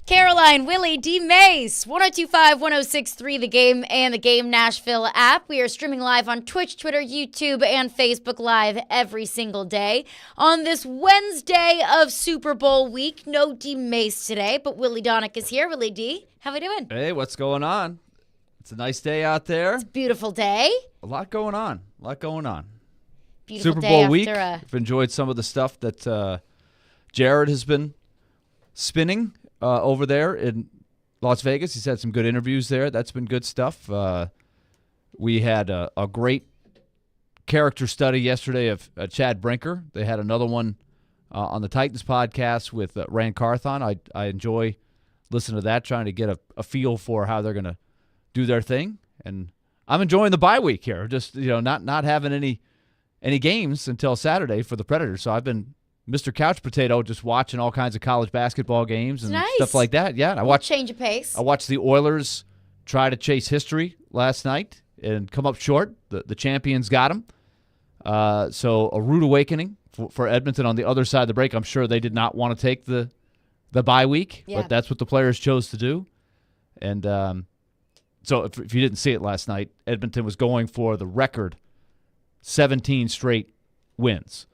Caroline, Willy, D-Mase, 102.5, 106.3 The Game and the Game Nashville app. We are streaming live on Twitch, Twitter, YouTube, and Facebook Live every single day. On this Wednesday of Super Bowl week, no D-Mase today, but Willy Donick is here. Willy D, how we doing? Hey, what's going on? It's a nice day out there. It's a beautiful day. A lot going on. Beautiful Super day Bowl after week. I've enjoyed some of the stuff that Jared has been spinning over there in Las Vegas. He's had some good interviews there. That's been good stuff. We had a great character study yesterday of Chad Brinker. They had another one on the Titans podcast with Rand Carthon. I enjoy listening to that, trying to get a feel for how they're going to do their thing. And I'm enjoying the bye week here. Just not having any games until Saturday for the Predators. So I've been Mr. Couch Potato, just watching all kinds of college basketball games and stuff like that. Yeah, I watched change of pace. I watched the Oilers try to chase history last night and come up short. The champions got them. So a rude awakening for Edmonton on the other side of the break. I'm sure they did not want to take the bye week, but that's what the players chose to do. And so if you didn't see it last night, Edmonton was going for the record 17 straight wins,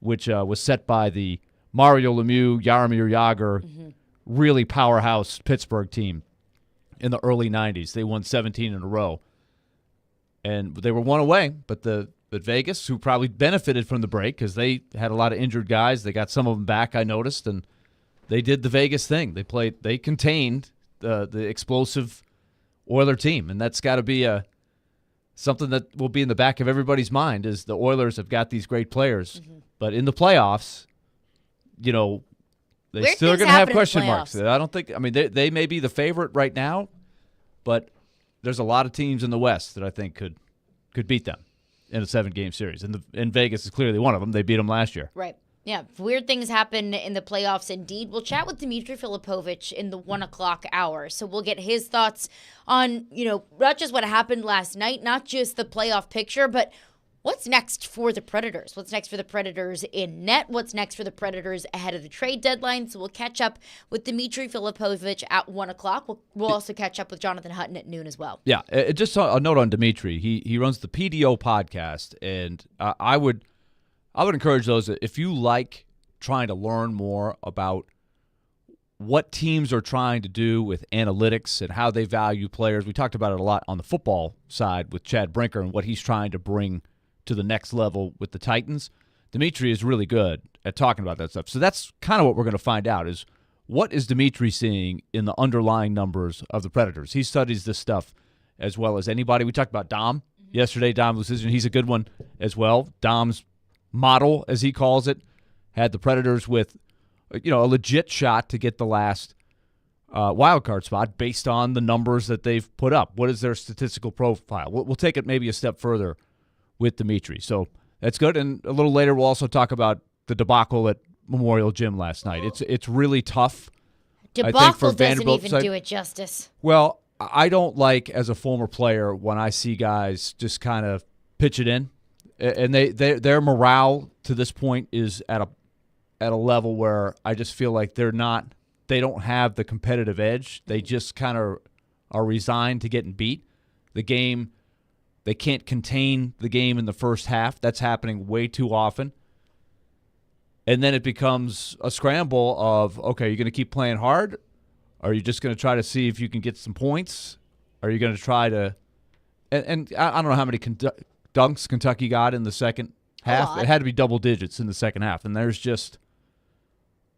which was set by the Mario Lemieux, Jaromir Jagr, really powerhouse Pittsburgh team in the early 90s. They won 17 in a row. And they were one away, but Vegas, who probably benefited from the break because they had a lot of injured guys, they got some of them back, I noticed, and they did the Vegas thing. They contained the explosive Oiler team, and that's got to be something that will be in the back of everybody's mind is the Oilers have got these great players. But in the playoffs, they still are going to have question marks. I don't think – I mean, they may be the favorite right now, but there's a lot of teams in the West that I think could beat them in a 7-game series. And Vegas is clearly one of them. They beat them last year. Right. Yeah, weird things happen in the playoffs indeed. We'll chat with Dmitry Filipovich in the 1 o'clock hour. So we'll get his thoughts on, not just what happened last night, not just the playoff picture, but what's next for the Predators? What's next for the Predators in net? What's next for the Predators ahead of the trade deadline? So we'll catch up with Dmitry Filipovich at 1 o'clock. We'll also catch up with Jonathan Hutton at noon as well. Yeah, just a note on Dmitry. He runs the PDO podcast, and I would encourage those that if you like trying to learn more about what teams are trying to do with analytics and how they value players. We talked about it a lot on the football side with Chad Brinker and what he's trying to bring to the next level with the Titans. Dimitri is really good at talking about that stuff. So that's kind of what we're going to find out is what is Dimitri seeing in the underlying numbers of the Predators. He studies this stuff as well as anybody. We talked about Dom yesterday. Dom Lucian, he's a good one as well. Dom's model, as he calls it, had the Predators with a legit shot to get the last wild card spot based on the numbers that they've put up. What is their statistical profile? We'll take it maybe a step further with Dimitri. So that's good. And a little later, we'll also talk about the debacle at Memorial Gym last night. It's really tough. Debacle I think, for doesn't Vanderbilt's even side. do it justice. Well, I don't like, as a former player, when I see guys just kind of pitch it in. And their morale to this point is at a level where I just feel like they don't have the competitive edge. They just kind of are resigned to getting beat. The game, they can't contain the game in the first half. That's happening way too often. And then it becomes a scramble of, okay, you're going to keep playing hard? Are you just going to try to see if you can get some points? Are you going to try to and I don't know how many dunks Kentucky got in the second half. It had to be double digits in the second half. And there's just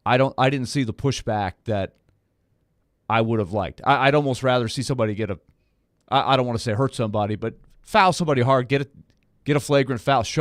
I didn't see the pushback that I would have liked. I'd almost rather see somebody get I don't want to say hurt somebody, but foul somebody hard, get a flagrant foul, show